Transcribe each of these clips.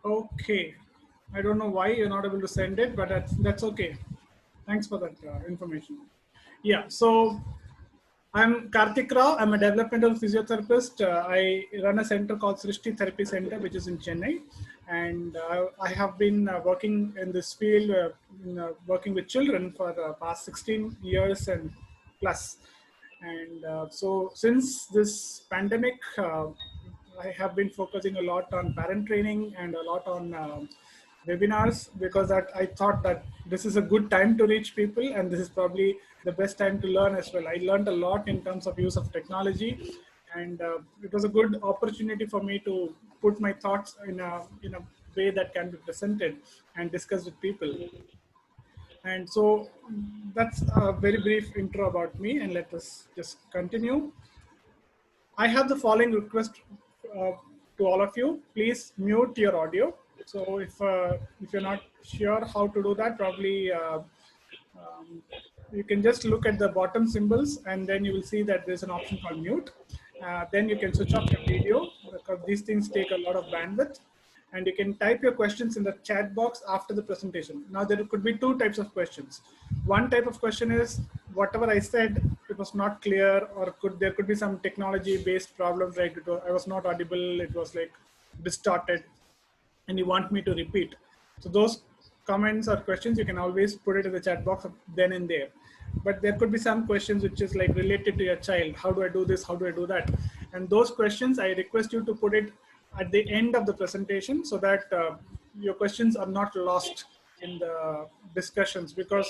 Okay. I don't know why you're not able to send it, but that's okay. Thanks for that information. Yeah. So I'm Karthik Rao. I'm a developmental physiotherapist. I run a center called Srishti Therapy Center, which is in Chennai, and I have been working in this field, working with children for the past 16 years and plus. And so, since this pandemic, I have been focusing a lot on parent training and a lot on webinars, because that I thought that this is a good time to reach people, and this is probably the best time to learn as well. I learned a lot in terms of use of technology, and it was a good opportunity for me to put my thoughts in a way that can be presented and discussed with people. And so that's a very brief intro about me, and let us just continue. I have the following request uh, to all of you. Please mute your audio. So if you're not sure how to do that, probably um, you can just look at the bottom symbols, and then you will see that there's an option called mute. Then you can switch off your video, because these things take a lot of bandwidth. And you can type your questions in the chat box after the presentation. Now, there could be two types of questions. One type of question is, whatever I said, it was not clear, or there could be some technology based problems, like I was not audible, it was like distorted, and you want me to repeat. So those comments or questions, you can always put it in the chat box then and there. But there could be some questions which is like related to your child. How do I do this? How do I do that? And those questions, I request you to put it at the end of the presentation, so that your questions are not lost in the discussions. Because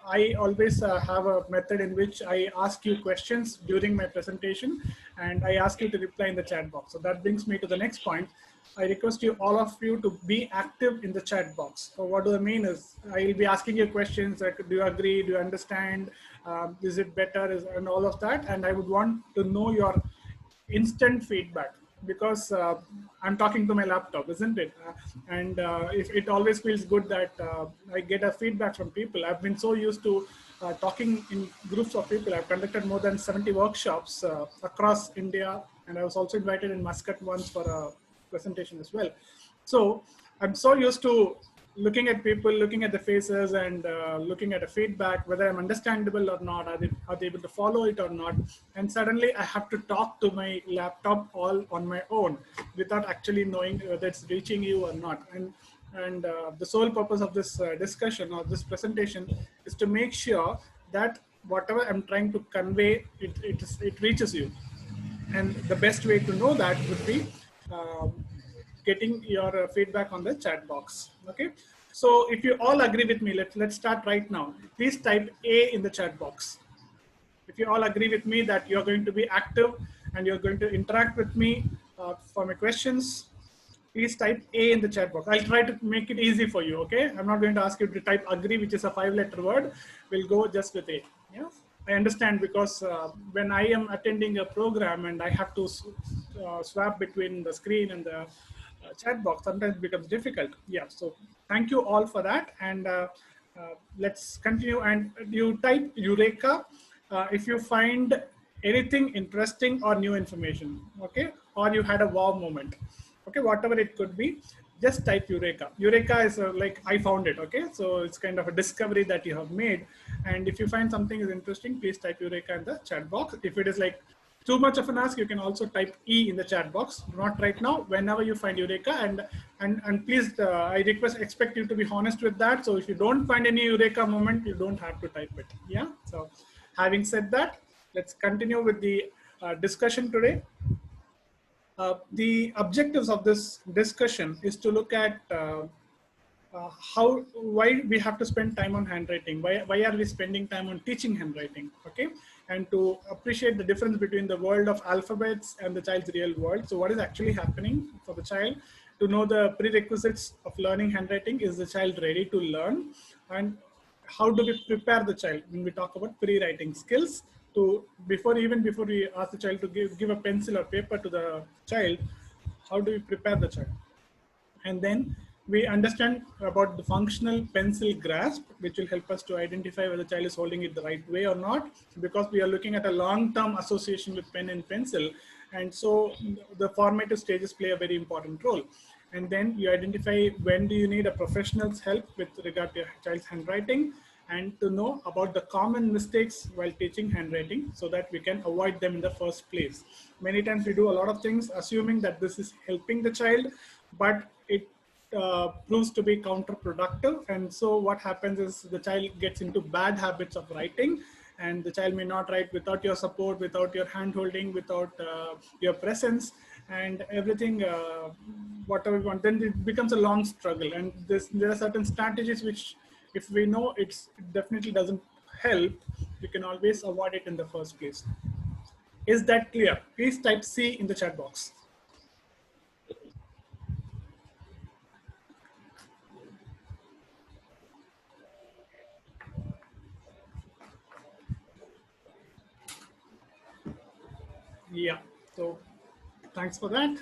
I always have a method in which I ask you questions during my presentation, and I ask you to reply in the chat box. So that brings me to the next point. I request you, all of you, to be active in the chat box. So what do I mean is, I will be asking you questions like, do you agree? Do you understand? Is it better? And all of that. And I would want to know your instant feedback, because I'm talking to my laptop, isn't it? And if it always feels good that I get a feedback from people. I've been so used to talking in groups of people. I've conducted more than 70 workshops across India, and I was also invited in Muscat once for a presentation as well. So I'm so used to looking at people, looking at the faces, and looking at the feedback, whether I'm understandable or not, are they able to follow it or not. And suddenly I have to talk to my laptop all on my own, without actually knowing whether it's reaching you or not. And the sole purpose of this discussion or this presentation is to make sure that whatever I'm trying to convey, it reaches you. And the best way to know that would be um, getting your feedback on the chat box. Okay. So if you all agree with me, let's start right now. Please type A in the chat box. If you all agree with me that you're going to be active and you're going to interact with me for my questions, please type A in the chat box. I'll try to make it easy for you, okay? I'm not going to ask you to type agree, which is a 5-letter word. We'll go just with A. Yeah, I understand, because when I am attending a program and I have to swap between the screen and the chat box, sometimes it becomes difficult. Yeah, so thank you all for that. And let's continue. And you type Eureka if you find anything interesting or new information, okay? Or you had a wow moment, okay? Whatever it could be, just type Eureka. Eureka is like, I found it, okay? So it's kind of a discovery that you have made. And if you find something is interesting, please type Eureka in the chat box. If it is like too much of an ask, you can also type E in the chat box. Not right now, whenever you find Eureka. And please, I expect you to be honest with that. So if you don't find any Eureka moment, you don't have to type it. Yeah. So having said that, let's continue with the discussion today. The objectives of this discussion is to look at why we have to spend time on handwriting, why are we spending time on teaching handwriting, okay? And to appreciate the difference between the world of alphabets and the child's real world. So what is actually happening for the child, to know the prerequisites of learning handwriting. Is the child ready to learn? And how do we prepare the child when we talk about pre-writing skills, to before we ask the child to give a pencil or paper to the child, how do we prepare the child? And then we understand about the functional pencil grasp, which will help us to identify whether the child is holding it the right way or not, because we are looking at a long-term association with pen and pencil. And so the formative stages play a very important role. And then you identify when do you need a professional's help with regard to your child's handwriting, and to know about the common mistakes while teaching handwriting so that we can avoid them in the first place. Many times we do a lot of things assuming that this is helping the child, but it proves to be counterproductive. And so what happens is the child gets into bad habits of writing, and the child may not write without your support, without your hand holding, without your presence and everything, whatever we want. Then it becomes a long struggle. And there are certain strategies which, if we know it definitely doesn't help, we can always avoid it in the first place. Is that clear? Please type C in the chat box. Yeah, so thanks for that.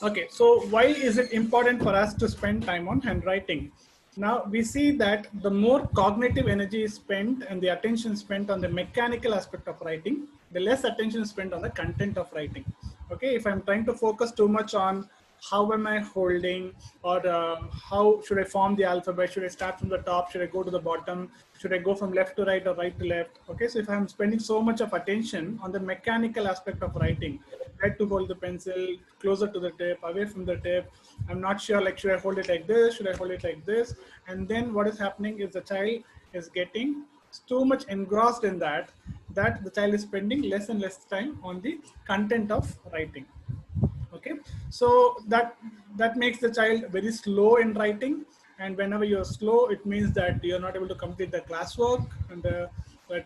Okay, so why is it important for us to spend time on handwriting? Now we see that the more cognitive energy is spent and the attention spent on the mechanical aspect of writing, the less attention is spent on the content of writing. Okay, if I'm trying to focus too much on how am I holding, or how should I form the alphabet, should I start from the top, should I go to the bottom, should I go from left to right or right to left? Okay, so if I'm spending so much of attention on the mechanical aspect of writing, where to hold the pencil, closer to the tip, away from the tip, I'm not sure, like, should I hold it like this, should I hold it like this? And then what is happening is the child is getting too much engrossed in that, that the child is spending less and less time on the content of writing. Okay, so that makes the child very slow in writing. And whenever you're slow, it means that you're not able to complete the classwork, and the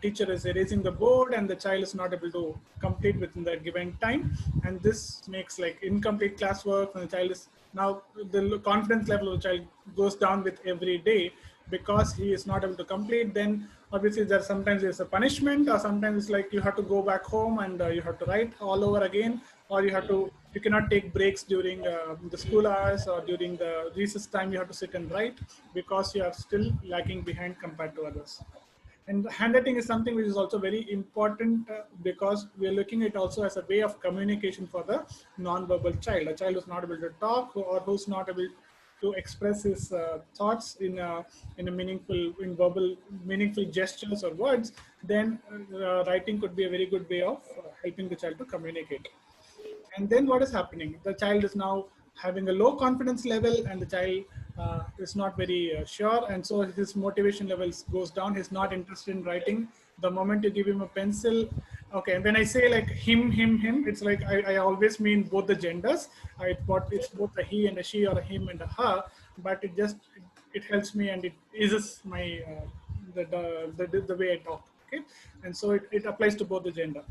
teacher is erasing the board and the child is not able to complete within that given time. And this makes like incomplete classwork, and the child is now, the confidence level of the child goes down with every day because he is not able to complete. Then obviously there sometimes there's a punishment, or sometimes it's like you have to go back home and you have to write all over again, or you cannot take breaks during the school hours, or during the recess time you have to sit and write because you are still lagging behind compared to others. And handwriting is something which is also very important, because we are looking at it also as a way of communication for the non-verbal child. A child who's not able to talk, or who's not able to express his thoughts in a meaningful gestures or words. Then writing could be a very good way of helping the child to communicate. And then what is happening? The child is now having a low confidence level, and the child is not very sure, and so his motivation levels goes down. He's not interested in writing. The moment you give him a pencil, okay, and when I say like him, it's like I always mean both the genders. It's both a he and a she, or a him and a her, but it helps me, and it eases my the way I talk. Okay, and so it applies to both the gender.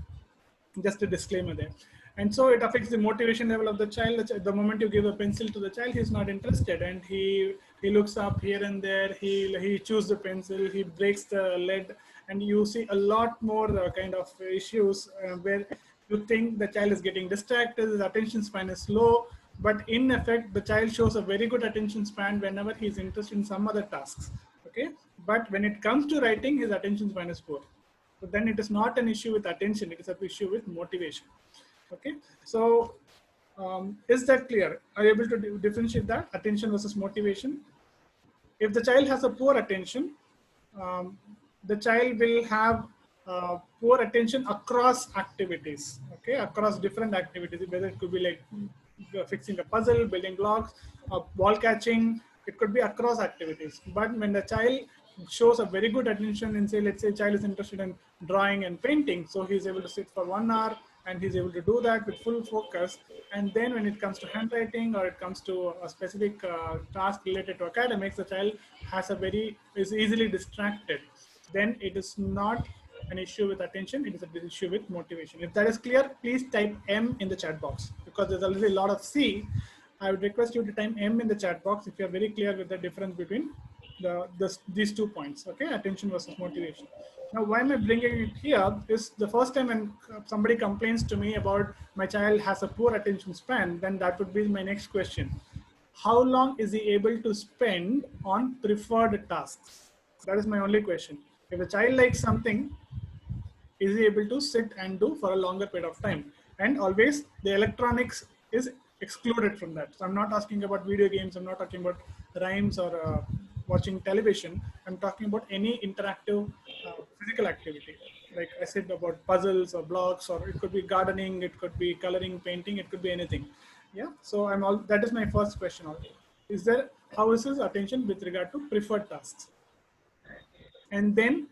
Just a disclaimer there. And so it affects the motivation level of the child. The moment you give a pencil to the child, he's not interested, and he looks up here and there. He chews the pencil, he breaks the lead, and you see a lot more kind of issues where you think the child is getting distracted, his attention span is low, but in effect the child shows a very good attention span whenever he's interested in some other tasks. Okay, but when it comes to writing, his attention span is poor. So then it is not an issue with attention, it is an issue with motivation. Okay, so is that clear? Are you able to differentiate that, attention versus motivation? If the child has a poor attention, um, the child will have poor attention across activities, okay, across different activities, whether it could be like fixing a puzzle, building blocks, ball catching, it could be across activities. But when the child shows a very good attention, and say, let's say child is interested in drawing and painting, so he's able to sit for 1 hour and he's able to do that with full focus. And then when it comes to handwriting, or it comes to a specific task related to academics, the child is easily distracted. Then it is not an issue with attention, it is an issue with motivation. If that is clear, please type M in the chat box, because there's already a lot of C. I would request you to type M in the chat box if you're very clear with the difference between these 2 points. Okay, attention versus motivation. Now, why am I bringing it here? Is the first time when somebody complains to me about my child has a poor attention span, then that would be my next question. How long is he able to spend on preferred tasks? That is my only question. If a child likes something, is he able to sit and do for a longer period of time? And always the electronics is excluded from that. So I'm not asking about video games, I'm not talking about rhymes or watching television. I'm talking about any interactive physical activity, like I said, about puzzles or blocks, or it could be gardening, it could be coloring, painting, it could be anything. Yeah, so I'm all that is my first question. Is there, how is his attention with regard to preferred tasks? And then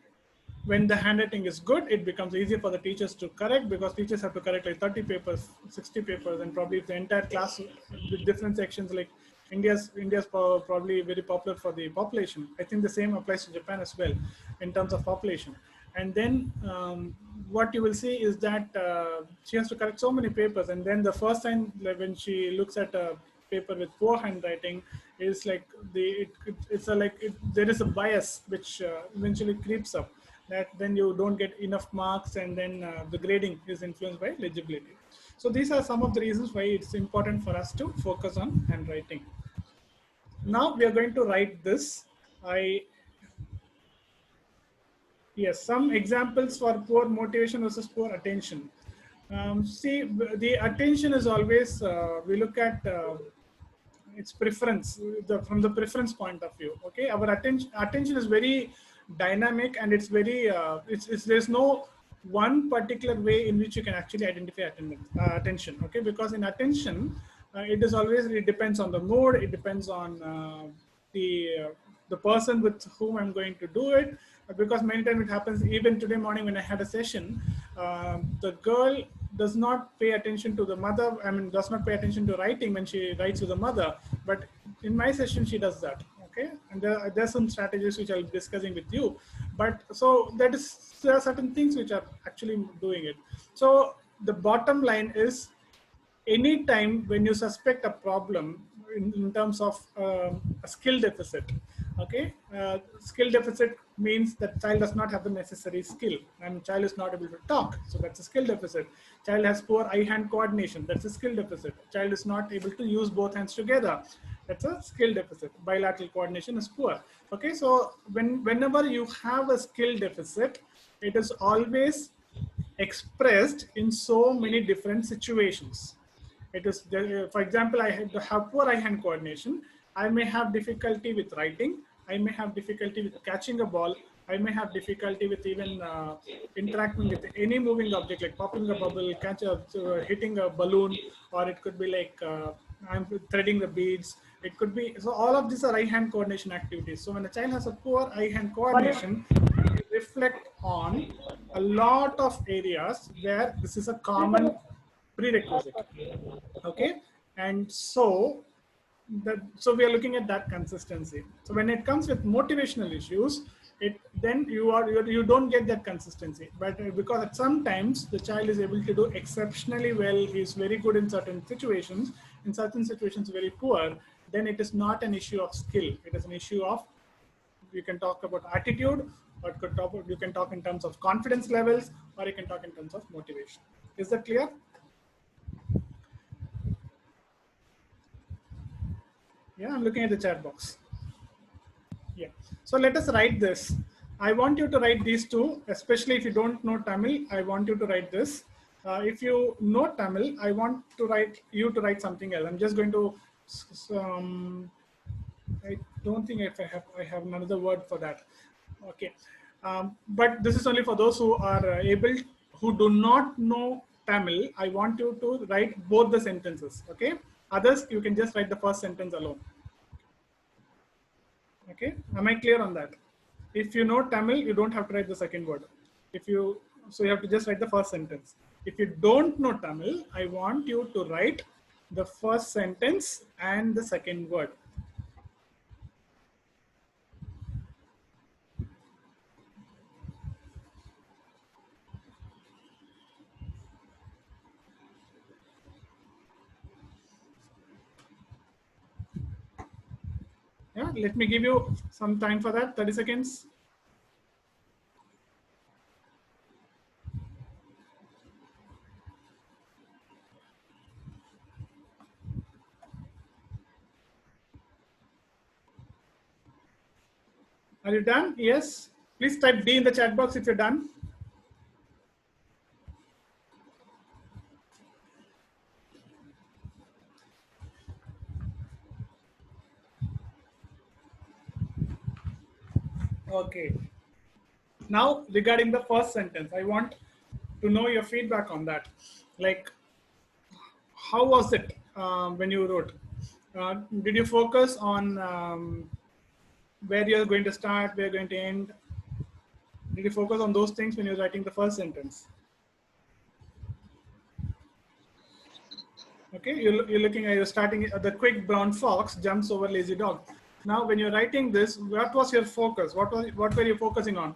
when the handwriting is good, it becomes easier for the teachers to correct, because teachers have to correct like 30 papers, 60 papers, and probably if the entire class with different sections, like India's probably very popular for the population. I think the same applies to Japan as well in terms of population. And then what you will see is that she has to correct so many papers, and then the first time, like, when she looks at a paper with poor handwriting, is like it's a like there is a bias which eventually creeps up, that then you don't get enough marks, and then the grading is influenced by legibility. So these are some of the reasons why it's important for us to focus on handwriting. Now we are going to write this. I Yes, some examples for poor motivation versus poor attention. See, the attention is always, we look at its preference, from the preference point of view. Okay, our attention is very dynamic, and it's very, it's there's no one particular way in which you can actually identify attention. Okay, because in attention, it is always, it depends on the mood, it depends on the person with whom I'm going to do it. Because many times it happens, even today morning when I had a session, the girl does not pay attention to the mother. I mean, does not pay attention to writing when she writes to the mother. But in my session, she does that. Okay, and there's some strategies which I'll be discussing with you. But so that is, there are certain things which are actually doing it. So the bottom line is, anytime when you suspect a problem in terms of a skill deficit. Okay, skill deficit means that child does not have the necessary skill, and child is not able to talk, so that's a skill deficit. Child has poor eye hand coordination, that's a skill deficit. Child is not able to use both hands together, that's a skill deficit. Bilateral coordination is poor. Okay, so whenever you have a skill deficit, it is always expressed in so many different situations. It is, for example, I have poor eye-hand coordination. I may have difficulty with writing. I may have difficulty with catching a ball. I may have difficulty with even interacting with any moving object, like popping a bubble, hitting a balloon, or it could be like I'm threading the beads. It could be, so all of these are eye-hand coordination activities. So when a child has a poor eye-hand coordination, it reflect on a lot of areas where this is a common prerequisite. Okay, and so we are looking at that consistency. So when it comes with motivational issues, it then you don't get that consistency. But because at sometimes the child is able to do exceptionally well, he is very good in certain situations, in certain situations very poor, then it is not an issue of skill, it is an issue of, you can talk about attitude, or you can talk in terms of confidence levels, or you can talk in terms of motivation. Is that clear? Yeah, I'm looking at the chat box. Yeah. So let us write this. I want you to write these two, especially if you don't know Tamil. I want you to write this. If you know Tamil, I want to write you to write something else. I'm just going to. I don't think if I have another word for that. Okay, but this is only for those who are able, who do not know Tamil. I want you to write both the sentences. Okay, others you can just write the first sentence alone. Okay, am I clear on that? If you know Tamil, you don't have to write the second word. If you, so you have to just write the first sentence. If you don't know Tamil, I want you to write the first sentence and the second word. Yeah, Let me give you some time for that, 30 seconds. Are you done? Yes. Please type D in the chat box if you're done. Okay. Now, regarding the first sentence, I want to know your feedback on that. Like, how was it when you wrote? Did you focus on where you're going to start, where you're going to end? Did you focus on those things when you're writing the first sentence? Okay, you're looking at, you're starting the quick brown fox jumps over lazy dog. Now, when you're writing this, what was your focus? What were you focusing on?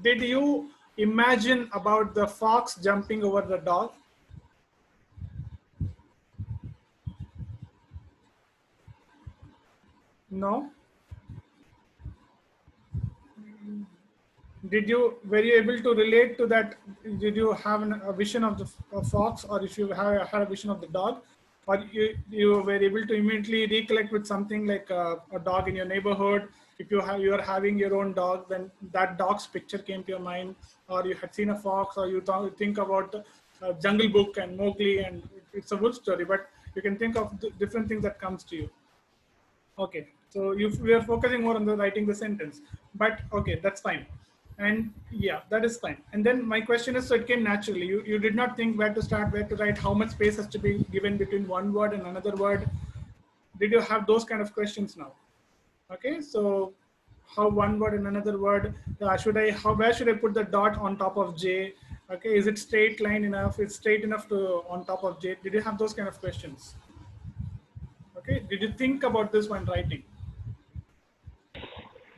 Did you imagine about the fox jumping over the dog? No. Were you able to relate to that? Did you have a vision of the fox, or if you had a vision of the dog, or you were able to immediately recollect with something like a dog in your neighborhood? If you are having your own dog, then that dog's picture came to your mind, or you had seen a fox, or you think about Jungle Book and Mowgli, and it's a wolf story, but you can think of different things that comes to you. Okay, so we are focusing more on the writing the sentence, but okay, that's fine. And yeah, that is fine. And then my question is, so it came naturally. You did not think where to start, where to write, how much space has to be given between one word and another word. Did you have those kind of questions now? Okay, so how one word and another word, where should I put the dot on top of J? Okay, is it straight line enough? It's straight enough to on top of J. Did you have those kind of questions? Okay, did you think about this when writing?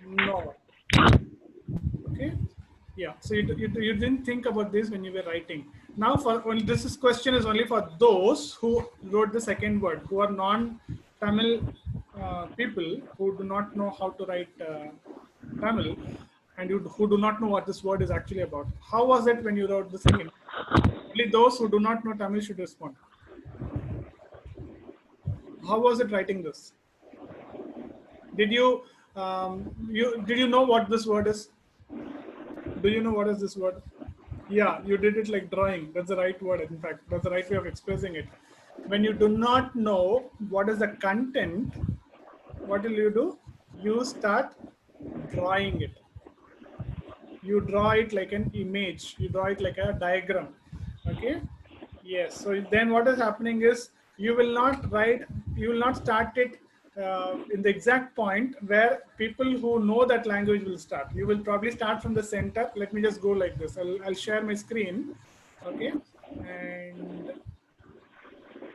No. Okay. Yeah. So you didn't think about this when you were writing. Now, question is only for those who wrote the second word, who are non-Tamil people who do not know how to write Tamil, and who do not know what this word is actually about. How was it when you wrote the second? Only those who do not know Tamil should respond. How was it writing this? Did you know what this word is? Do you know what is this word? Yeah, you did it like drawing. That's the right word. In fact, that's the right way of expressing it. When you do not know what is the content, what will you do? You start drawing it. You draw it like an image. You draw it like a diagram. Okay. Yes. So then what is happening is you will not write. You will not start it in the exact point where people who know that language will start. You will probably start from the center. Let me just go like this. I'll share my screen. Okay. And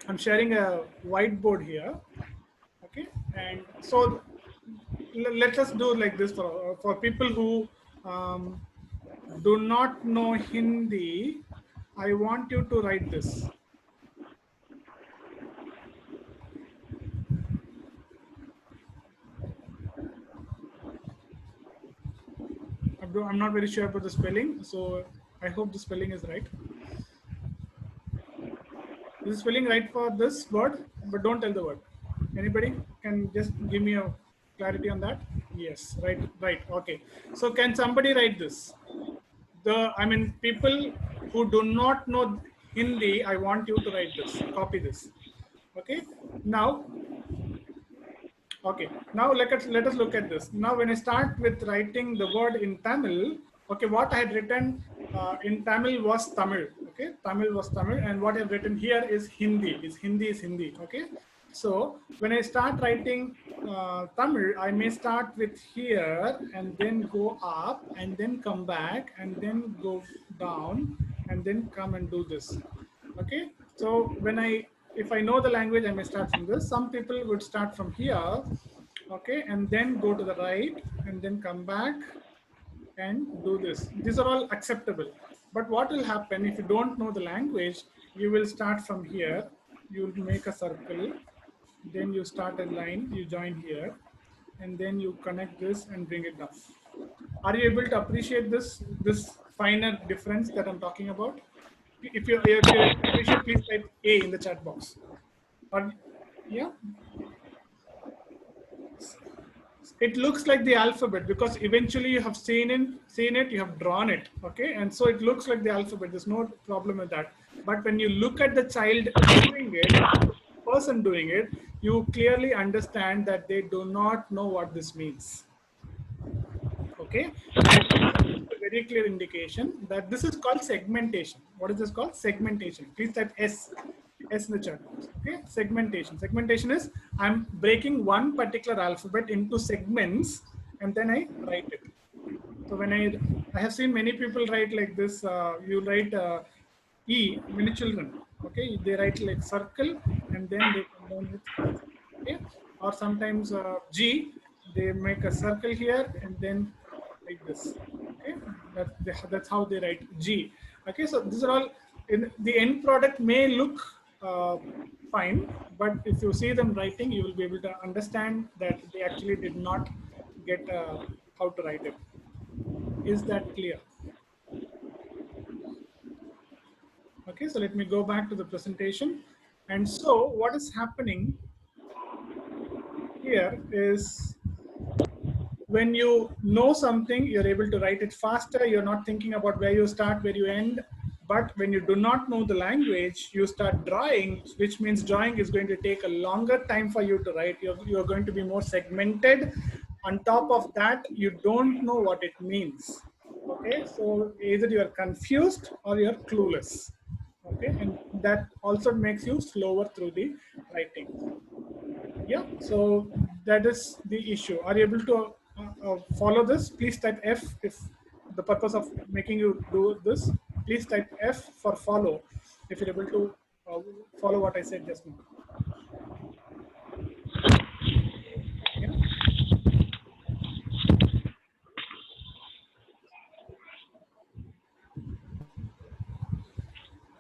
I'm sharing a whiteboard here. Okay. And so let us do like this for people who do not know Hindi. I want you to write this. I'm not very sure about the spelling, so I hope the spelling is right. Is the spelling right for this word? But don't tell the word. Anybody can just give me a clarity on that? Yes, right. Okay. So can somebody write this? People who do not know Hindi, I want you to write this. Copy this. Okay. Now, okay, now let us look at this. Now, when I start with writing the word in Tamil, okay, what I had written in Tamil was Tamil. Okay, Tamil was Tamil, and what I've written here is Hindi. Hindi is Hindi. Okay, so when I start writing Tamil, I may start with here and then go up and then come back and then go down and then come and do this. Okay, so if I know the language, I may start from this. Some people would start from here, okay, and then go to the right and then come back and do this. These are all acceptable. But what will happen if you don't know the language? You will start from here, you will make a circle, then you start a line, you join here, and then you connect this and bring it down. Are you able to appreciate this finer difference that I'm talking about? If you're able to appreciate, please type A in the chat box. Or yeah, it looks like the alphabet because eventually you have seen it, you have drawn it, okay, and so it looks like the alphabet. There's no problem with that. But when you look at the child doing it, person doing it, you clearly understand that they do not know what this means. Okay, and this is a very clear indication that this is called segmentation. What is this called? Segmentation. Please type S in the chat box. Okay, segmentation. Segmentation is I'm breaking one particular alphabet into segments and then I write it. So when I have seen many people write like this. You write E. Many children. Okay, they write like circle and then they come down with E. Okay, or sometimes G. They make a circle here and then like this. Okay, that's how they write G. Okay, so these are all. In the end product may look fine, but if you see them writing, you will be able to understand that they actually did not get how to write it. Is that clear? Okay, so let me go back to the presentation. And so what is happening here is when you know something, you're able to write it faster. You're not thinking about where you start, where you end. But when you do not know the language, you start drawing, which means drawing is going to take a longer time for you to write. You're going to be more segmented. On top of that, you don't know what it means. Okay, so either you're confused or you're clueless. Okay, and that also makes you slower through the writing. Yeah, so that is the issue. Are you able to follow this? Please type F if the purpose of making you do this. Please type F for follow if you're able to follow what I said just now. Yeah.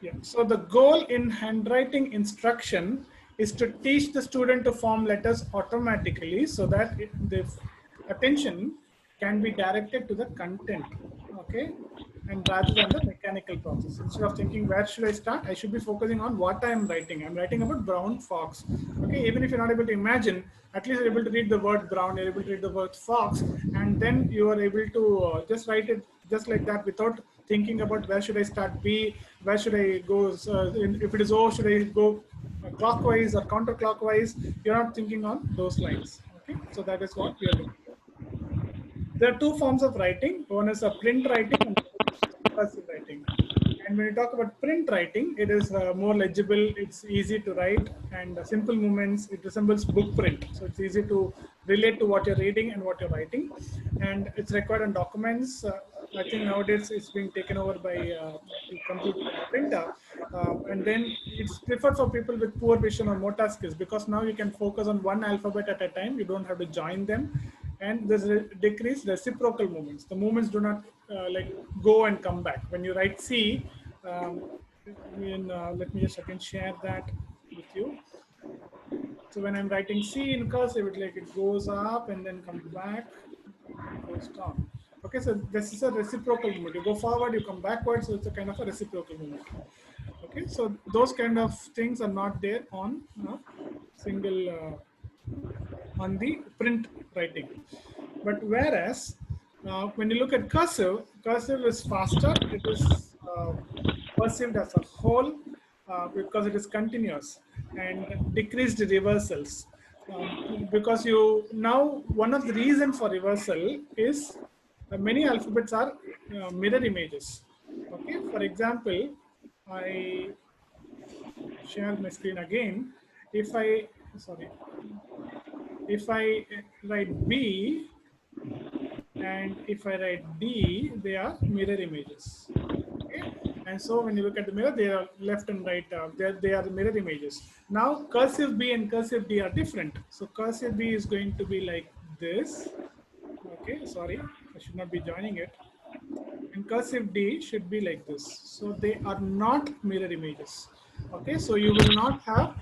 Yeah. So the goal in handwriting instruction is to teach the student to form letters automatically so that the attention can be directed to the content, okay, and rather than the mechanical process. Instead of thinking where should I start, I should be focusing on what I am writing. I'm writing about brown fox. Okay, even if you're not able to imagine, at least you're able to read the word brown, you're able to read the word fox, and then you are able to just write it just like that without thinking about where should I start B, where should I go, if it is O, should I go clockwise or counterclockwise. You're not thinking on those lines. Okay, so that is what we are looking at. There are two forms of writing. One is a print writing and cursive writing. And when you talk about print writing, it is more legible, it's easy to write, and simple movements, it resembles book print. So it's easy to relate to what you're reading and what you're writing. And it's required on documents. I think nowadays it's being taken over by the computer printer. And then it's preferred for people with poor vision or motor skills because now you can focus on one alphabet at a time. You don't have to join them. And there's a decreased reciprocal movements. The movements do not like go and come back. When you write C, let me just again share that with you. So when I'm writing C in cursive, it goes up and then comes back, goes down. Okay, so this is a reciprocal movement. You go forward, you come backwards, so it's a kind of a reciprocal movement. Okay, so those kind of things are not there on single on the print writing. But whereas when you look at cursive, cursive is faster. It is perceived as a whole because it is continuous and decreased reversals. Because you now one of the reasons for reversal is many alphabets are mirror images. Okay, for example, I share my screen again. If I write B and if I write D, they are mirror images. Okay, and so when you look at the mirror, they are left and right. They are the mirror images. Now cursive B and cursive D are different. So cursive B is going to be like this. Okay, sorry, I should not be joining it. And cursive D should be like this. So they are not mirror images. Okay, so you will not have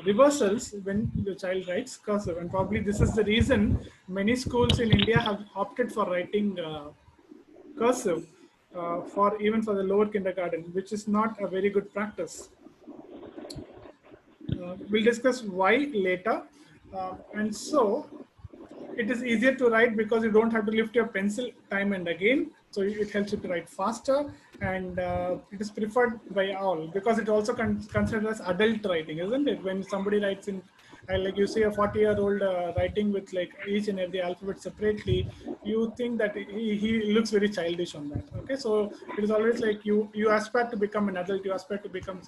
reversals when the child writes cursive, and probably this is the reason many schools in India have opted for writing cursive for even for the lower kindergarten, which is not a very good practice. We'll discuss why later. And so it is easier to write because you don't have to lift your pencil time and again. So it helps you to write faster, and it is preferred by all because it also considered as adult writing, isn't it? When somebody writes in, like you see a 40-year-old writing with like each and every alphabet separately, you think that he looks very childish on that. Okay, so it is always like you aspire to become an adult, you aspire to become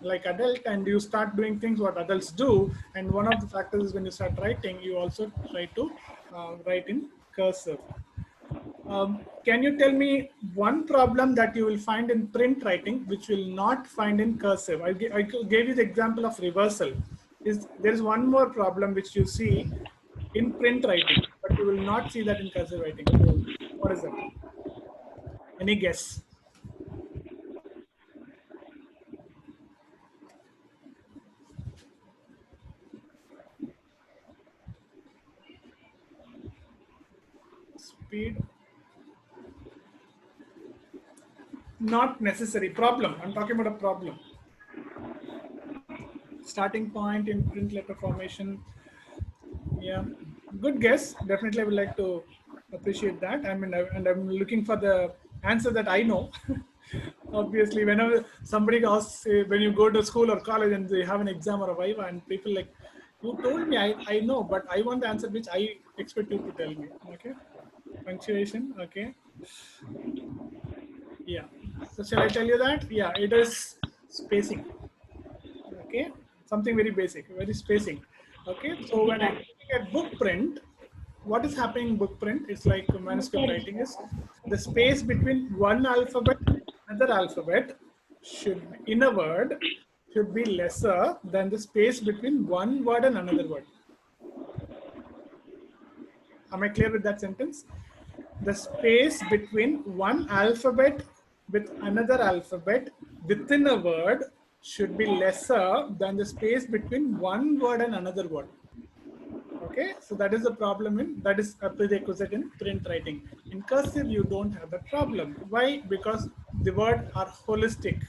like adult, and you start doing things what adults do. And one of the factors is when you start writing, you also try to write in cursive. Can you tell me one problem that you will find in print writing which will not find in cursive? I gave you the example of reversal. There is one more problem which you see in print writing, but you will not see that in cursive writing. What is that? Any guess? Speed? Not necessary. Problem. I'm talking about a problem. Starting point in print letter formation. Yeah, good guess. Definitely, I would like to appreciate that. I mean, and I'm looking for the answer that I know. Obviously, whenever somebody asks, when you go to school or college and they have an exam or a viva, and people like, you told me, I know, but I want the answer which I expect you to tell me. Okay, punctuation. Okay, yeah. So shall I tell you that? Yeah, it is spacing. Okay, something very basic, very spacing. Okay, so when I'm looking at book print, what is happening in book print? It's like manuscript writing is the space between one alphabet and another alphabet should be, in a word, should be lesser than the space between one word and another word. Am I clear with that sentence? The space between one alphabet with another alphabet within a word should be lesser than the space between one word and another word. Okay, so that is the problem that is a prerequisite in print writing. In cursive, you don't have that problem. Why? Because the words are holistic.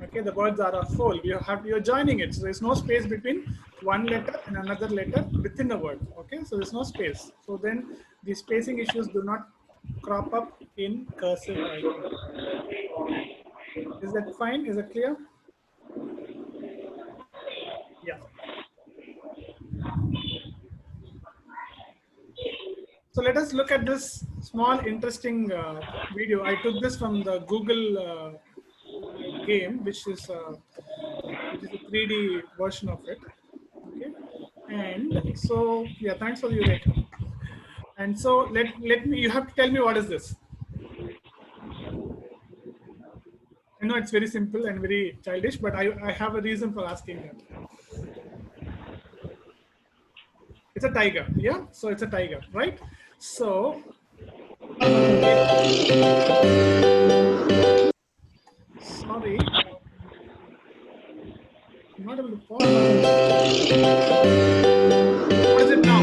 Okay, the words are a whole. You're joining it. So there's no space between one letter and another letter within a word. Okay, so there's no space. So then the spacing issues do not crop up in cursive writing. Is that fine? Is that clear? Yeah. So let us look at this small interesting video. I took this from the Google game, which is a 3D version of it. Okay, and so yeah, thanks for the Eureka. And so let me. You have to tell me what is this. I know it's very simple and very childish, but I have a reason for asking that. It's a tiger. Yeah, so it's a tiger, right? So sorry, I'm not able to pause. What is it now?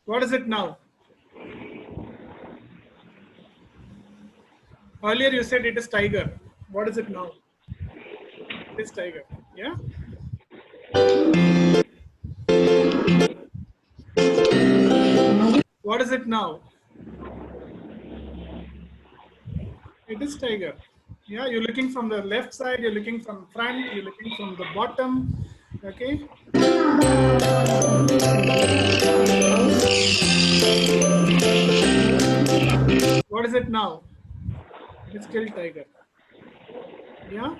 What is it now? Earlier you said it is tiger. What is it now? It is tiger. Yeah. What is it now? It is tiger. Yeah, you're looking from the left side, you're looking from front, you're looking from the bottom. Okay. What is it now? It is still tiger. Yeah.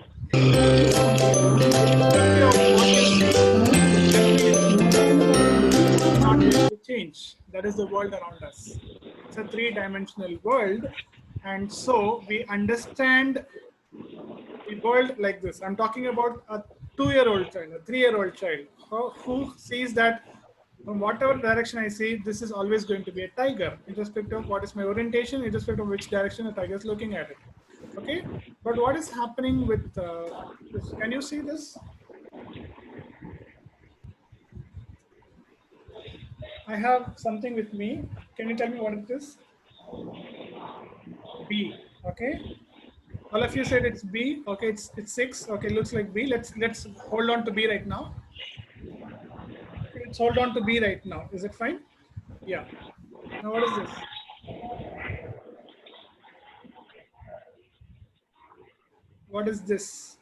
Not going to change. That is the world around us. It's a three-dimensional world, and so we understand the world like this. I'm talking about a 2-year-old child, a 3-year-old child who sees that From whatever direction I see, this is always going to be a tiger, irrespective of what is my orientation, irrespective of which direction the tiger is looking at it. Okay, but what is happening with this? Can you see this? I have something with me. Can you tell me what it is? B. Okay. All of you said it's B. Okay, it's six. Okay, looks like B. Let's hold on to B right now. Let's hold on to B right now. Is it fine? Yeah. Now what is this? What is this?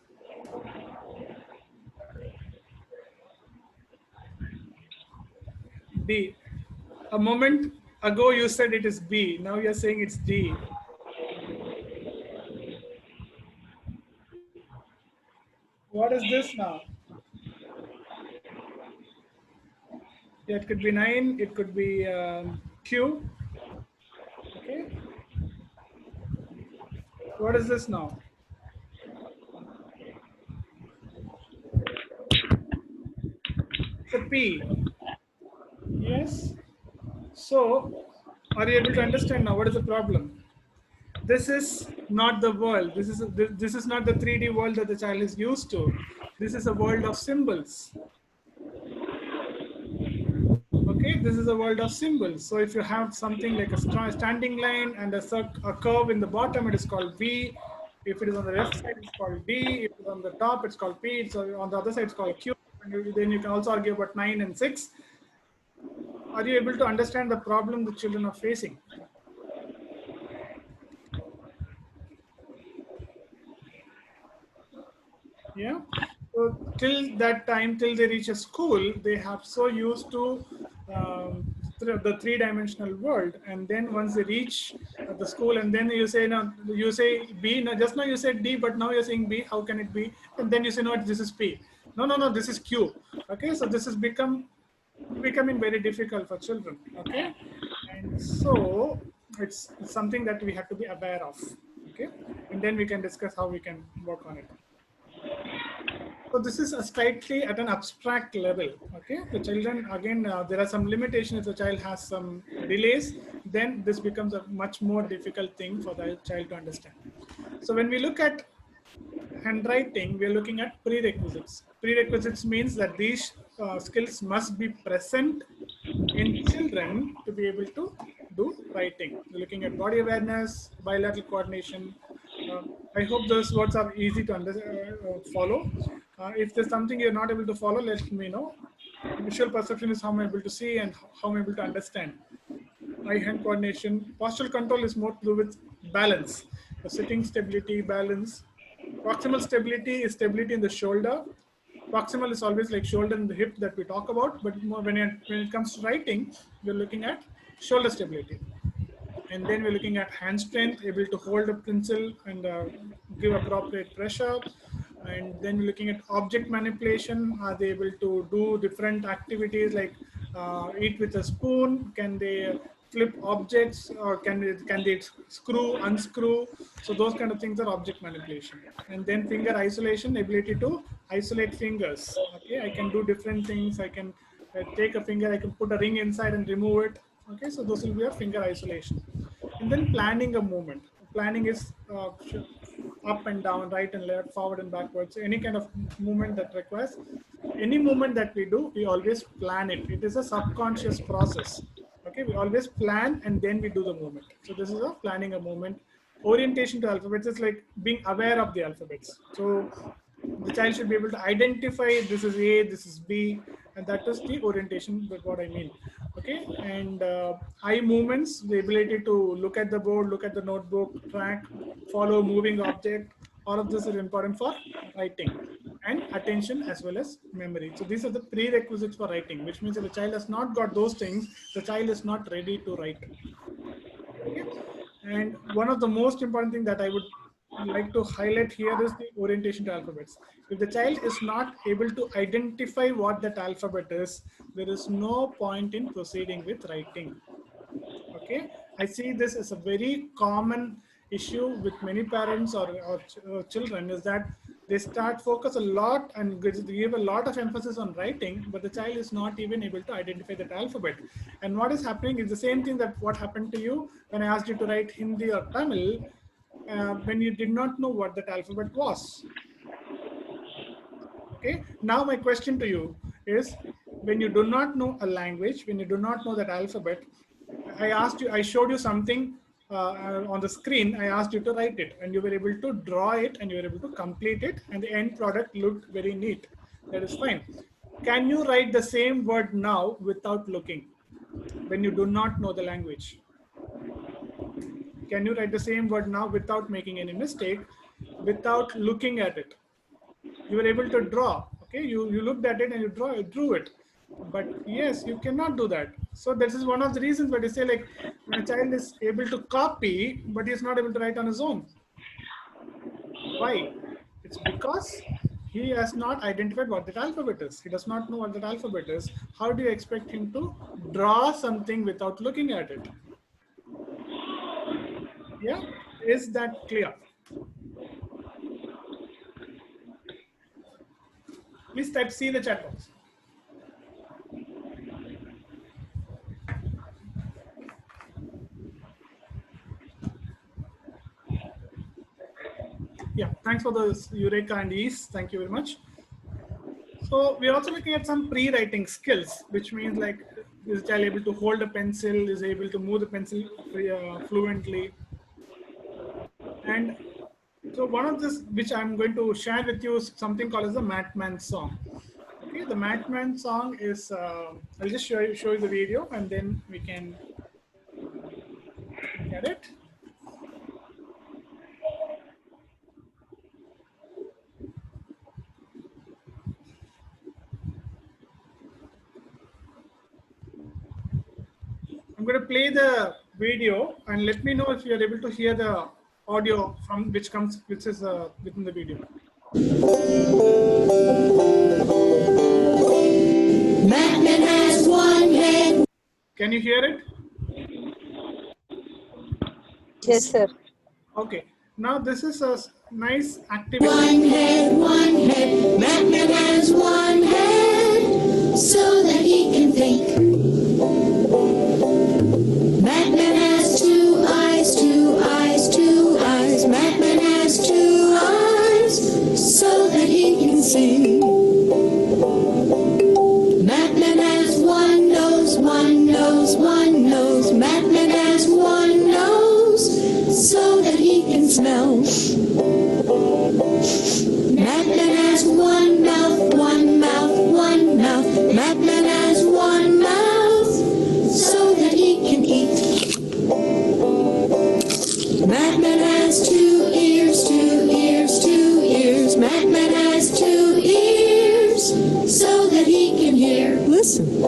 D. A moment ago you said it is B. Now you're saying it's D. What is this now? Yeah, it could be 9. It could be Q. Okay. What is this now? It's a P. Yes. So, are you able to understand now what is the problem? This is not the world. This is not the 3D world that the child is used to. This is a world of symbols. Okay, this is a world of symbols. So if you have something like a standing line and a curve in the bottom, it is called V. If it is on the left side, it's called D. If it's on the top, it's called P. It's on the other side, it's called Q. And then you can also argue about 9 and 6. Are you able to understand the problem the children are facing? Yeah. So till that time, till they reach a school, they have so used to the three-dimensional world, and then once they reach the school, and then you say no, you say B. No, just now you said D, but now you're saying B. How can it be? And then you say no, this is P. No, no, no, this is Q. Okay, so this has becoming very difficult for children. Okay, and so it's something that we have to be aware of. Okay, and then we can discuss how we can work on it. So this is a slightly at an abstract level. Okay, the children again there are some limitations. If the child has some delays, then this becomes a much more difficult thing for the child to understand. So when we look at handwriting, we are looking at prerequisites. Prerequisites means that these skills must be present in children to be able to do writing. We're looking at body awareness, bilateral coordination. I hope those words are easy to follow. If there's something you're not able to follow, let me know. Visual perception is how I'm able to see and how I'm able to understand. Eye-hand coordination. Postural control is more to do with balance. The sitting stability, balance. Proximal stability is stability in the shoulder. Proximal is always like shoulder and the hip that we talk about, but more when it comes to writing, we're looking at shoulder stability. And then we're looking at hand strength, able to hold a pencil and give appropriate pressure. And then we're looking at object manipulation. Are they able to do different activities like eat with a spoon? Can they flip objects, or can they screw, unscrew? So those kind of things are object manipulation. And then finger isolation, ability to isolate fingers. Okay, I can do different things. I can take a finger, I can put a ring inside and remove it. Okay, so those will be a finger isolation. And then planning a movement. Planning is up and down, right and left, forward and backwards. Any kind of movement that requires any movement that we do, we always plan it. It is a subconscious process. Okay, we always plan and then we do the movement. So this is a planning a movement. Orientation to alphabets is like being aware of the alphabets. So the child should be able to identify this is A, this is B, and that is the orientation. That's what I mean. Okay, and eye movements, the ability to look at the board, look at the notebook, track, follow moving object. All of this is important for writing, and attention as well as memory. So these are the prerequisites for writing, which means if the child has not got those things, the child is not ready to write. Okay, and one of the most important thing that I would like to highlight here is the orientation to alphabets. If the child is not able to identify what that alphabet is, there is no point in proceeding with writing. Okay, I see this as a very common issue with many parents or children, is that They start focus a lot and give a lot of emphasis on writing, but the child is not even able to identify that alphabet. And what is happening is the same thing that what happened to you when I asked you to write Hindi or Tamil, when you did not know what that alphabet was. Okay, now my question to you is, when you do not know a language, when you do not know that alphabet, I asked you, I showed you something on the screen. I asked you to write it, and you were able to draw it, and you were able to complete it, and the end product looked very neat. That is fine. Can you write the same word now without looking, when you do not know the language? Can you write the same word now without making any mistake, without looking at it? You were able to draw. Okay, you looked at it and you drew it. But yes, you cannot do that. So this is one of the reasons why they say, like, when a child is able to copy, but he is not able to write on his own. Why? It's because he has not identified what that alphabet is. He does not know what that alphabet is. How do you expect him to draw something without looking at it? Yeah, is that clear? Please type C in the chat box. Yeah, thanks for the Eureka and Ease. Thank you very much. So we're also looking at some pre-writing skills, which means, like, is the child able to hold a pencil, is able to move the pencil fluently. And so one of this, which I'm going to share with you, is something called as the Madman song. Okay, the Madman song is, I'll just show you the video, and then we can get it. I'm going to play the video, and let me know if you are able to hear the audio from which is within the video. Madman has one head. Can you hear it? Yes, sir. Okay. Now this is a nice activity. One head, Madman has one head, so that he can think. Madman has two eyes, two eyes, two eyes. Madman has two eyes, so that he can see. Madman has one nose, one nose, one nose. Madman has one nose, so that he can smell. Madman has one mouth, one mouth, one mouth. Madman has one mouth, so that he can eat. Madman has two ears, two ears, two ears. Madman has two ears, so that he can hear. Listen.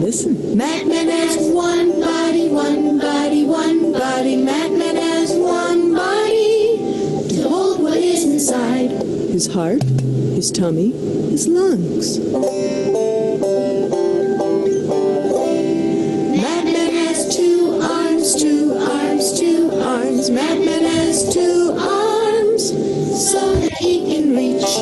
Listen. Madman has one body, one body, one body. Madman has one body to hold what is inside. His heart, his tummy, his lungs. Madman has two arms, two arms, two arms. Madman has two arms, so that he can reach.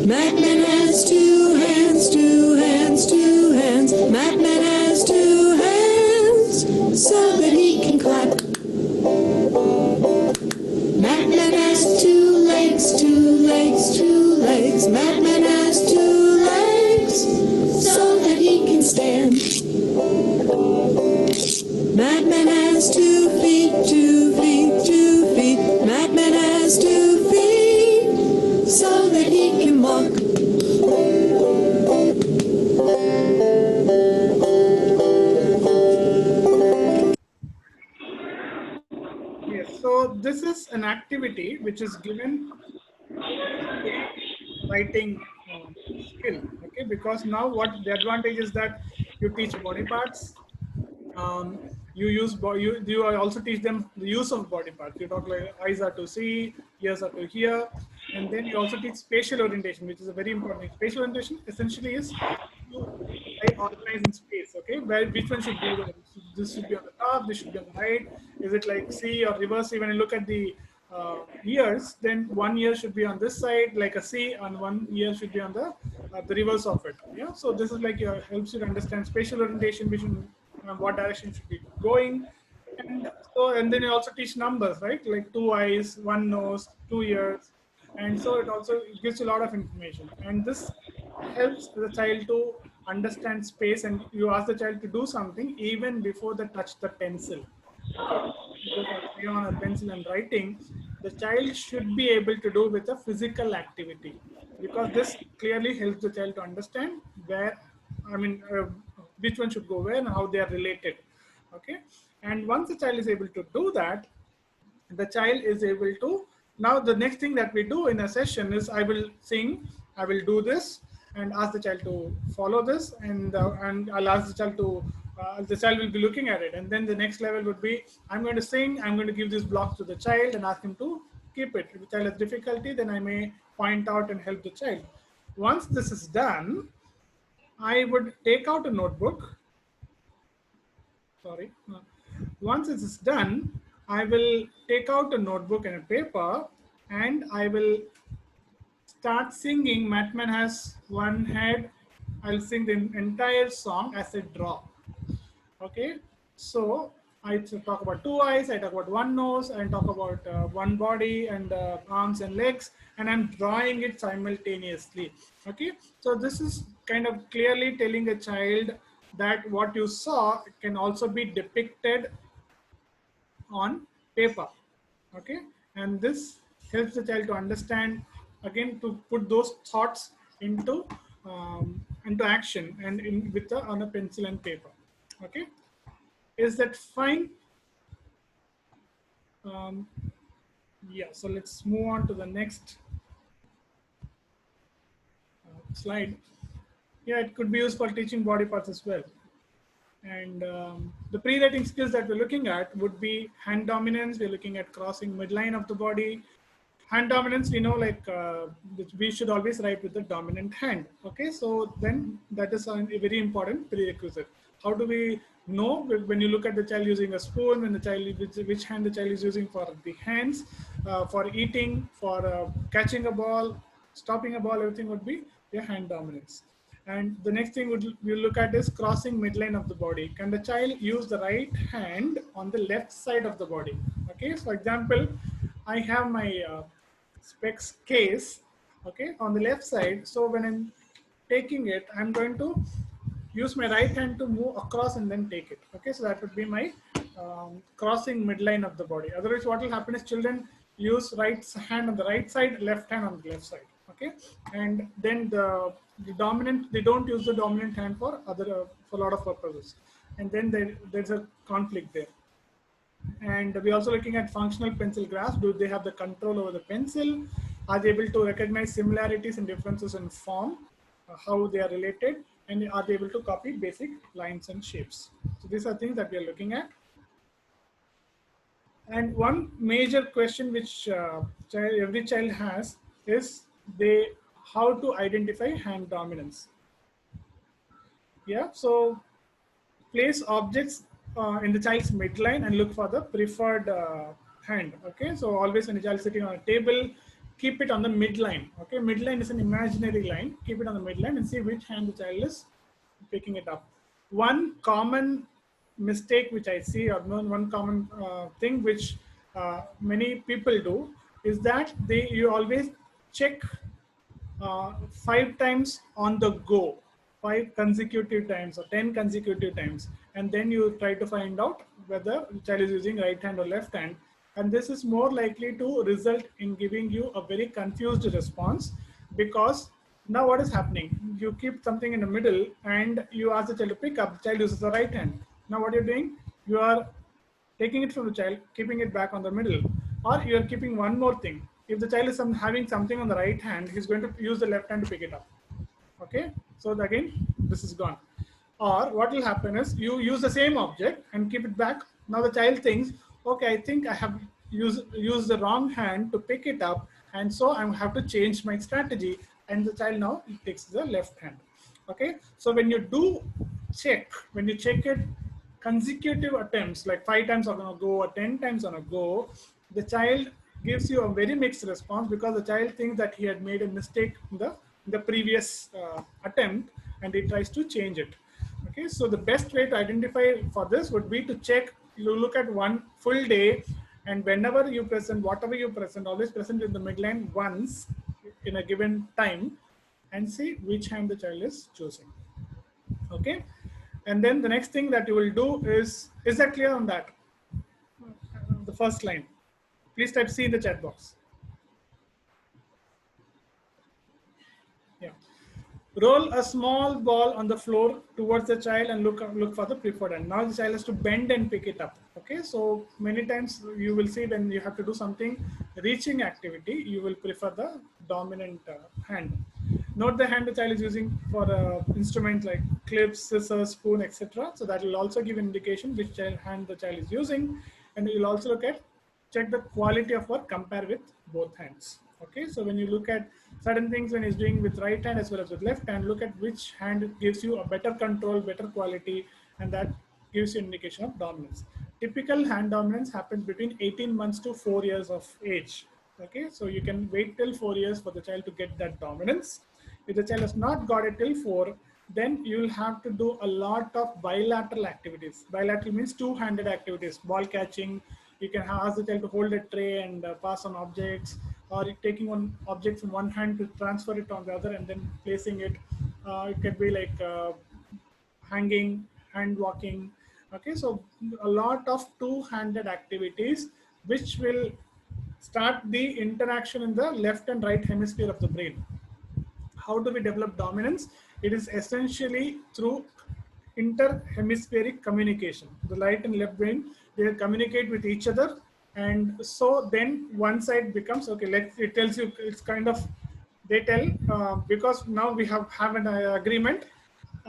Madman has two hands, two hands, two hands. Madman has two hands, so that he can clap. Madman has two legs, two legs, two legs. Madman has two legs, so that he can stand. Madman has 2 feet, 2 feet, 2 feet. Madman has 2 feet, so that he can walk. Yes, so this is an activity which is given writing skill. Okay, because now what the advantage is that you teach body parts. You use you also teach them the use of body parts. You talk like eyes are to see, ears are to hear, and then you also teach spatial orientation, which is a very important thing. Spatial orientation essentially is you organize in space. Okay, which one should be there? This should be on the top. This should be on the right. Is it like C or reverse? When you look at the years, then 1 year should be on this side like a C, and 1 year should be on the reverse of it. Yeah, so this is like helps you to understand spatial orientation, vision, what direction should be going. And so, and then you also teach numbers, right? Like 2 eyes, 1 nose, 2 ears. And so it also gives you a lot of information. And this helps the child to understand space, and you ask the child to do something even before they touch the pencil. Okay, go for crayon or pencil and writing, the child should be able to do with a physical activity, because this clearly helps the child to understand where, I mean, which one should go where and how they are related. Okay, and once the child is able to do that, the child is able to, now the next thing that we do in a session is I will sing, I will do this, and ask the child to follow this, and I'll ask the child to the child will be looking at it, and then the next level would be I'm going to sing, I'm going to give this block to the child and ask him to keep it. If the child has difficulty, then I may point out and help the child. Once this is done, I would take out a notebook. Sorry. Once it is done, I will take out a notebook and a paper, and I will start singing Matman Has One Head. I'll sing the entire song as a draw. Okay, so I talk about 2 eyes, I talk about 1 nose, and talk about 1 body and arms and legs, and I'm drawing it simultaneously. Okay, so this is kind of clearly telling a child that what you saw can also be depicted on paper. Okay, and this helps the child to understand, again, to put those thoughts into action and on a pencil and paper. Okay, is that fine? um, yeah, so let's move on to the next slide. Yeah, it could be used for teaching body parts as well. And the pre-writing skills that we're looking at would be hand dominance. We're looking at crossing midline of the body. Hand dominance, we know, like we should always write with the dominant hand. Okay, so then that is a very important prerequisite. How do we know when you look at the child using a spoon, when the child, which hand the child is using for the hands, for eating, for catching a ball, stopping a ball, everything would be your hand dominance. And the next thing we'll look at is crossing midline of the body. Can the child use the right hand on the left side of the body? Okay, so for example, I have my specs case, okay, on the left side. So when I'm taking it, I'm going to use my right hand to move across and then take it. Okay, so that would be my crossing midline of the body. Otherwise, what will happen is children use right hand on the right side, left hand on the left side. Okay, and then the dominant, they don't use the dominant hand for other for a lot of purposes, and then there's a conflict there. And we're also looking at functional pencil grasp. Do they have the control over the pencil? Are they able to recognize similarities and differences in form, how they are related, and are they able to copy basic lines and shapes? So these are things that we are looking at. And one major question which every child has is how to identify hand dominance. Yeah, so place objects in the child's midline and look for the preferred hand. Okay, so always when the child is sitting on a table, keep it on the midline. Okay, midline is an imaginary line. Keep it on the midline and see which hand the child is picking it up. One common mistake which I see, or one common thing which many people do, is that you always check 5 times on the go, 5 consecutive times or 10 consecutive times, and then you try to find out whether the child is using right hand or left hand. And this is more likely to result in giving you a very confused response, because now what is happening? You keep something in the middle and you ask the child to pick up, the child uses the right hand. Now what you're doing, you are taking it from the child, keeping it back on the middle, or you are keeping one more thing. If the child is having something on the right hand, he's going to use the left hand to pick it up. Okay, so again, this is gone. Or what will happen is you use the same object and keep it back. Now the child thinks, okay, I think I have used the wrong hand to pick it up, and so I have to change my strategy. And the child now takes the left hand. Okay, so when you do when you check it consecutive attempts, like 5 times on a go or 10 times on a go, the child gives you a very mixed response because the child thinks that he had made a mistake in the previous attempt and he tries to change it. Okay, so the best way to identify for this would be to check, you look at one full day, and whenever you present, whatever you present, always present in the midline once in a given time and see which hand the child is choosing. Okay, and then the next thing that you will do is that clear on that? The first line. Please type C in the chat box. Yeah. Roll a small ball on the floor towards the child and look for the preferred hand. Now the child has to bend and pick it up. Okay, so many times you will see when you have to do something reaching activity, you will prefer the dominant hand. Note the hand the child is using for instruments like clips, scissors, spoon, etc. So that will also give indication which hand the child is using, and you will also check the quality of work, compare with both hands. Okay, so when you look at certain things when he's doing with right hand as well as with left hand, look at which hand gives you a better control, better quality, and that gives you indication of dominance. Typical hand dominance happens between 18 months to 4 years of age. Okay, so you can wait till 4 years for the child to get that dominance. If the child has not got it till 4, then you will have to do a lot of bilateral activities. Bilateral means two-handed activities, ball catching. You can ask the child to hold a tray and pass on objects, or taking one object from one hand to transfer it on the other and then placing it. It could be like hanging, hand walking. Okay, so a lot of two-handed activities which will start the interaction in the left and right hemisphere of the brain. How do we develop dominance? It is essentially through interhemispheric communication. The right and left brain, they communicate with each other, and so then one side becomes okay. It tells you, it's kind of, they tell because now we have an agreement.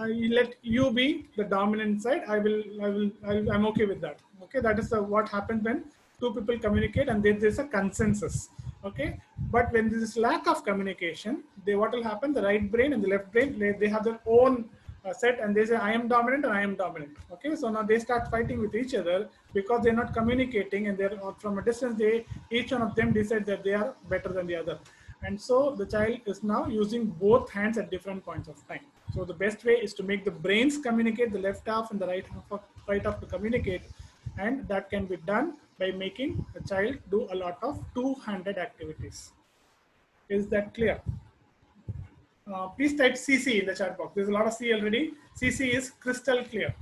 You let you be the dominant side. I'm okay with that. Okay, that is what happens when two people communicate and there's a consensus. Okay, but when there is lack of communication, what will happen? The right brain and the left brain, they have their own set, and they say I am dominant and I am dominant. Okay, so now they start fighting with each other because they're not communicating, and they're from a distance. Each one of them decide that they are better than the other, and so the child is now using both hands at different points of time. So the best way is to make the brains communicate, the left half and the right half to communicate, and that can be done by making the child do a lot of two-handed activities. Is that clear? Please type CC in the chat box. There's a lot of C already. CC is crystal clear.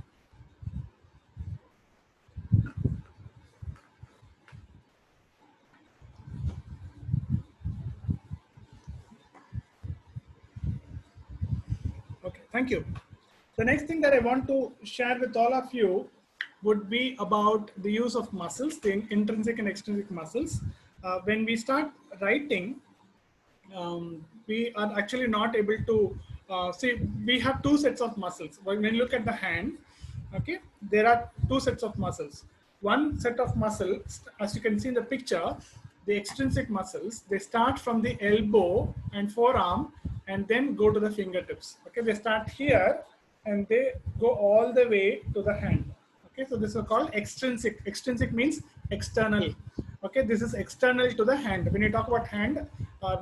Okay, thank you. The next thing that I want to share with all of you would be about the use of muscles, the intrinsic and extrinsic muscles. When we start writing, we are actually not able to see. We have two sets of muscles. When you look at the hand, okay, there are two sets of muscles. One set of muscles, as you can see in the picture, the extrinsic muscles, they start from the elbow and forearm and then go to the fingertips. Okay, they start here and they go all the way to the hand. Okay, so this is called extrinsic. Extrinsic means external. Okay, this is external to the hand. When you talk about hand,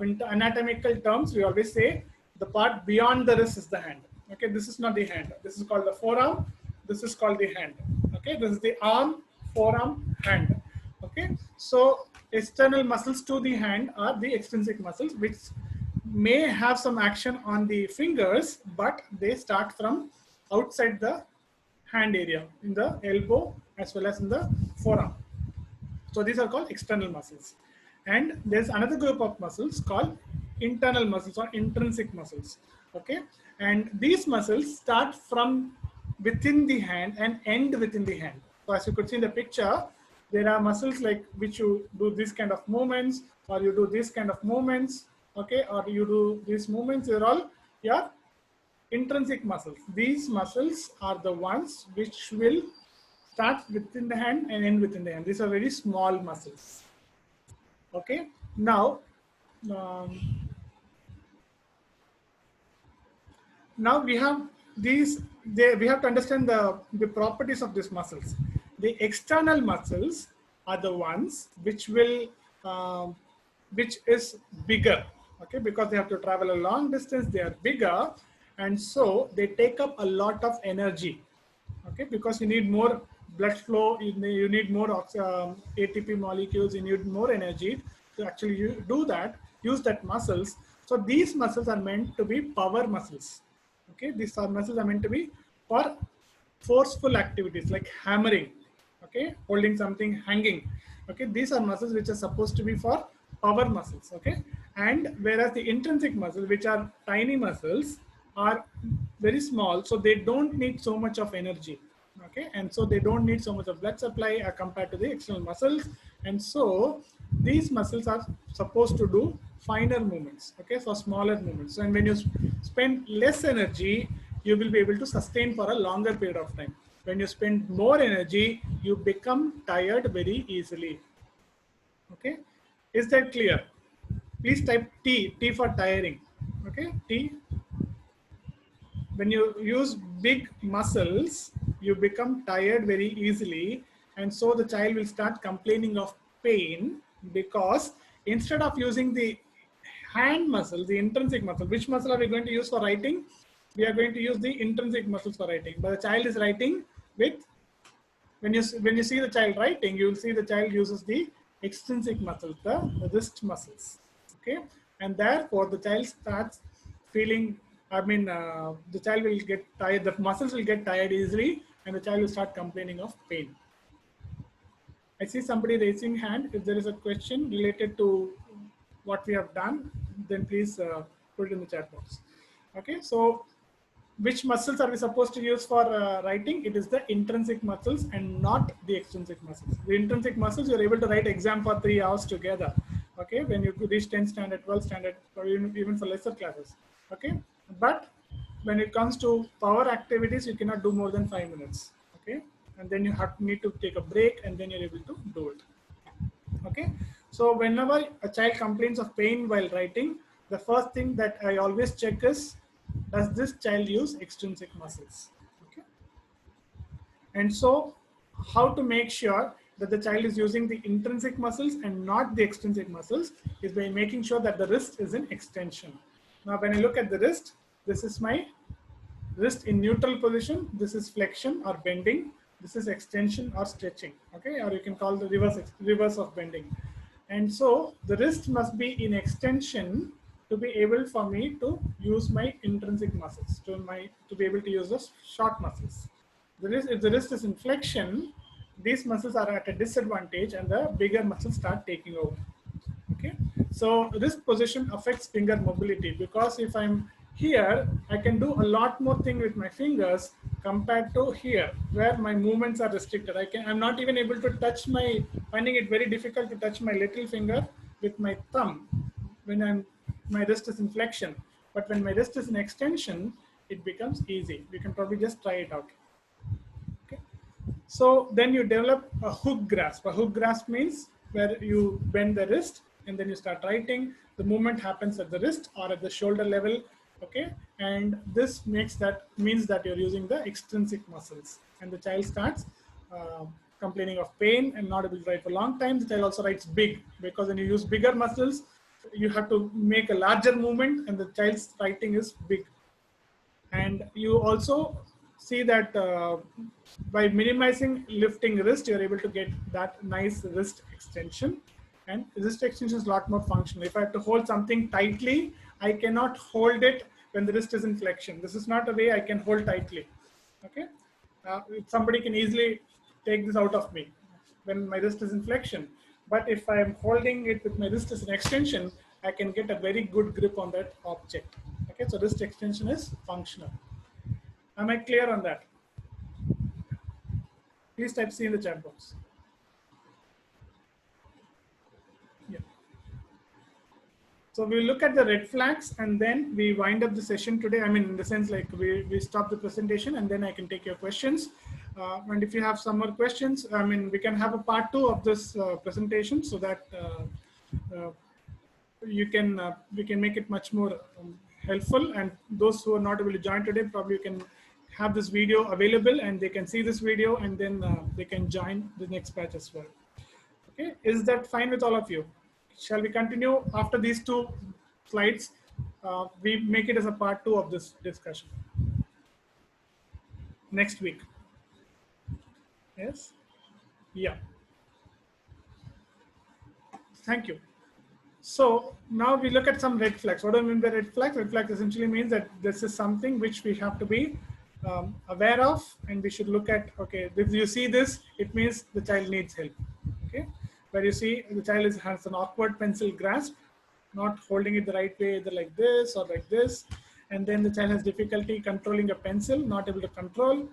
in anatomical terms, we always say the part beyond the wrist is the hand. Okay, this is not the hand. This is called the forearm. This is called the hand. Okay, this is the arm, forearm, hand. Okay, so external muscles to the hand are the extrinsic muscles, which may have some action on the fingers, but they start from outside the hand area, in the elbow as well as in the forearm. So these are called external muscles. And there's another group of muscles called internal muscles or intrinsic muscles. Okay, and these muscles start from within the hand and end within the hand. So as you could see in the picture, there are muscles like which you do this kind of movements, or you do this kind of movements. Okay, or you do these movements. They're all intrinsic muscles. These muscles are the ones which will start within the hand and end within the hand. These are very small muscles. Okay, now we have these. We have to understand the properties of these muscles. The external muscles are the ones which will um, which is bigger, okay, because they have to travel a long distance, they are bigger, and so they take up a lot of energy, okay, because you need more blood flow, you need more ATP molecules, you need more energy to actually do that, use that muscles. So these muscles are meant to be power muscles, okay, these are muscles are meant to be for forceful activities like hammering, okay, holding something, hanging, okay, these are muscles which are supposed to be for power muscles, okay, and whereas the intrinsic muscles, which are tiny muscles, are very small, so they don't need so much of energy, okay, and so they don't need so much of blood supply compared to the external muscles, and so these muscles are supposed to do finer movements, okay, for smaller movements. So, and when you spend less energy, you will be able to sustain for a longer period of time. When you spend more energy, you become tired very easily, okay. Is that clear? Please type T for tiring, okay, T. When you use big muscles, you become tired very easily, and so the child will start complaining of pain, because instead of using the hand muscle, the intrinsic muscle, which muscle are we going to use for writing? We are going to use the intrinsic muscles for writing, but the child is writing with, when you see the child writing, you will see the child uses the extrinsic muscles, the wrist muscles, okay, and therefore the child starts feeling. I mean, the child will get tired. The muscles will get tired easily, and the child will start complaining of pain. I see somebody raising hand. If there is a question related to what we have done, then please put it in the chat box. Okay, so which muscles are we supposed to use for writing? It is the intrinsic muscles and not the extrinsic muscles. The intrinsic muscles, you're able to write exam for 3 hours together. Okay, when you reach 10th standard, 12th standard, or even for lesser classes. Okay, but when it comes to power activities, you cannot do more than 5 minutes. Okay, and then you need to take a break, and then you're able to do it. Okay, so whenever a child complains of pain while writing, the first thing that I always check is, does this child use extrinsic muscles? Okay, and so how to make sure that the child is using the intrinsic muscles and not the extrinsic muscles is by making sure that the wrist is in extension. Now when I look at the wrist, this is my wrist in neutral position, this is flexion or bending, this is extension or stretching, okay, or you can call the reverse of bending. And so the wrist must be in extension to be able for me to use my intrinsic muscles, to be able to use the short muscles. If the wrist is in flexion, these muscles are at a disadvantage and the bigger muscles start taking over. Okay, so this position affects finger mobility, because if I'm here, I can do a lot more thing with my fingers compared to here, where my movements are restricted. I'm not even able to touch finding it very difficult to touch my little finger with my thumb when my wrist is in flexion. But when my wrist is in extension, it becomes easy. You can probably just try it out. Okay. So then you develop a hook grasp. A hook grasp means where you bend the wrist and then you start writing. The movement happens at the wrist or at the shoulder level. Okay, and this means that you're using the extrinsic muscles, and the child starts complaining of pain and not able to write for a long time. The child also writes big, because when you use bigger muscles, you have to make a larger movement, and the child's writing is big. And you also see that by minimizing lifting wrist, you're able to get that nice wrist extension. And wrist extension is a lot more functional. If I have to hold something tightly, I cannot hold it when the wrist is in flexion. This is not a way I can hold tightly. Okay, somebody can easily take this out of me when my wrist is in flexion. But if I am holding it with my wrist as an extension, I can get a very good grip on that object. Okay, so wrist extension is functional. Am I clear on that? Please type C in the chat box. Yeah. So we look at the red flags and then we wind up the session today. I mean, in the sense like we stop the presentation and then I can take your questions. And if you have some more questions, I mean, we can have a part 2 of this presentation so that we can make it much more helpful. And those who are not able to join today, probably you can have this video available and they can see this video and then they can join the next batch as well. Okay, is that fine with all of you? shall we continue after these two slides? We make it as a part 2 of this discussion next week. Yes? Yeah. Thank you. So now we look at some red flags. What do I mean by red flags? Red flags essentially means that this is something which we have to be aware of, and we should look at. Okay, if you see this, it means the child needs help. Okay, where you see the child has an awkward pencil grasp, not holding it the right way, either like this or like this, and then the child has difficulty controlling a pencil, not able to control,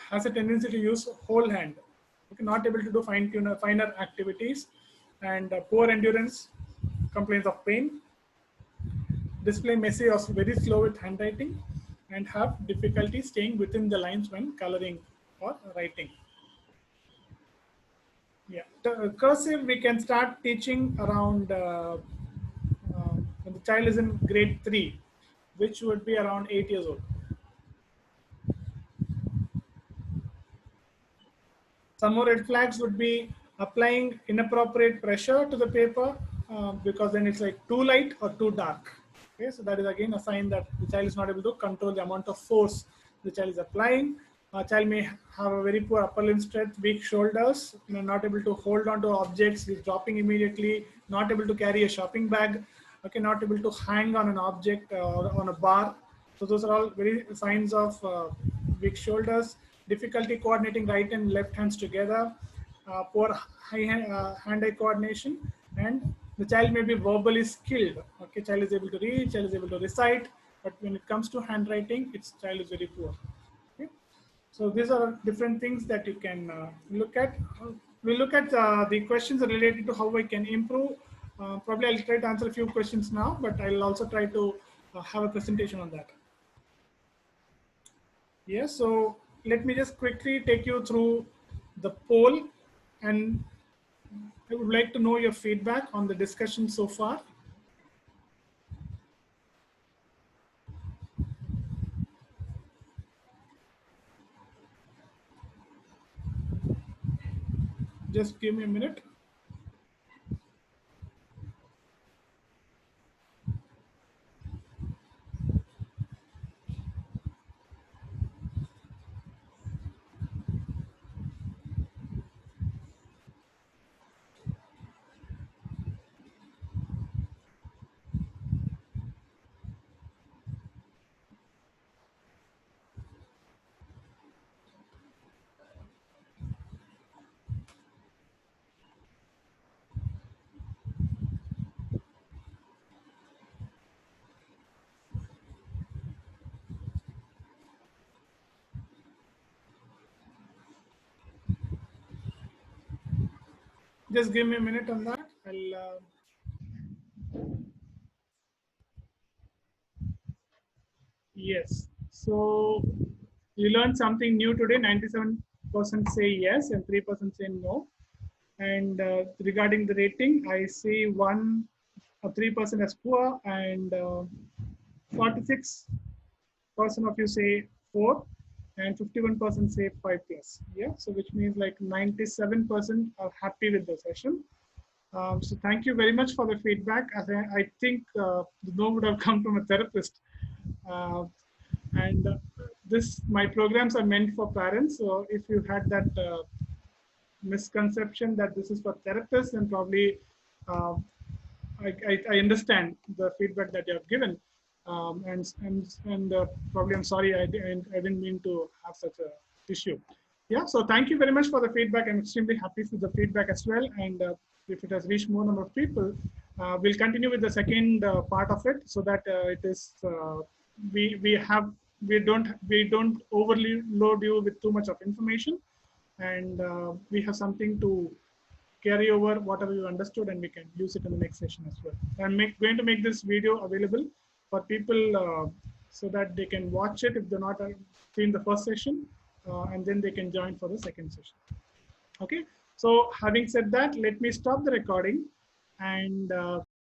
has a tendency to use whole hand, okay, not able to do finer activities, and poor endurance, complains of pain, display messy or very slow with handwriting, and have difficulty staying within the lines when coloring or writing. Yeah, the cursive we can start teaching around when the child is in grade 3, which would be around 8 years old. Some more red flags would be applying inappropriate pressure to the paper, because then it's like too light or too dark. Okay, so that is again a sign that the child is not able to control the amount of force the child is applying. A child may have a very poor upper limb strength, weak shoulders, not able to hold on to objects, is dropping immediately, not able to carry a shopping bag, okay, not able to hang on an object or on a bar. So those are all very signs of weak shoulders, difficulty coordinating right and left hands together, poor hand-eye coordination, and the child may be verbally skilled. Okay, child is able to read, child is able to recite, but when it comes to handwriting, its child is very poor. Okay, so these are different things that you can look at. We'll look at the questions related to how I can improve. Probably I'll try to answer a few questions now, but I'll also try to have a presentation on that. Yes, so let me just quickly take you through the poll, and I would like to know your feedback on the discussion so far. Just give me a minute. Just give me a minute on that. Yes. So you learned something new today. 97% say yes and 3% say no. And regarding the rating, I see 3% as poor, and 46% of you say 4, and 51% say 5 plus. Yeah, so which means like 97% are happy with the session. So thank you very much for the feedback. As I think the no would have come from a therapist. Uh, and my programs are meant for parents. So if you had that misconception that this is for therapists, then probably uh, I understand the feedback that you have given, and probably I'm sorry I didn't mean to have such a issue. Yeah, so thank you very much for the feedback. I'm extremely happy with the feedback as well, and if it has reached more number of people, we'll continue with the second part of it, so that it is we don't overly load you with too much of information, and we have something to carry over whatever you understood, and we can use it in the next session as well. I'm going to make this video available for people so that they can watch it if they're not seen the first session, and then they can join for the second session. Okay, so having said that, let me stop the recording, and